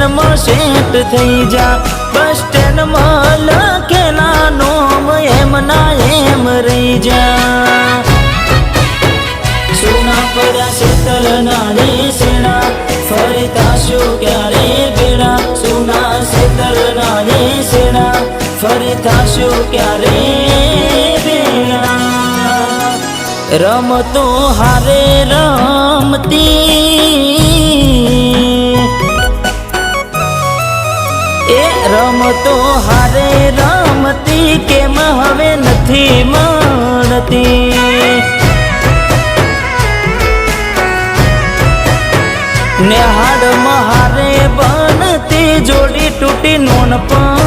માં સેટ થઈ જા બસ સ્ટેન્ડ માં લખેલા નોમ એમ ના એમ રહી જા સોના પડ્યા શીતલ ના રે સેણા ફરી થાશું ક્યારે ભેળા સોના શીતલ ના રે સેણા ફરી થાશું ક્યારે ભેળા રમતો હારે રમતી એ રમતો હારે રમતી કેમ હવે નથી મળતી ને હાડ મહારે બનતી જોડી તૂટી નોન પણ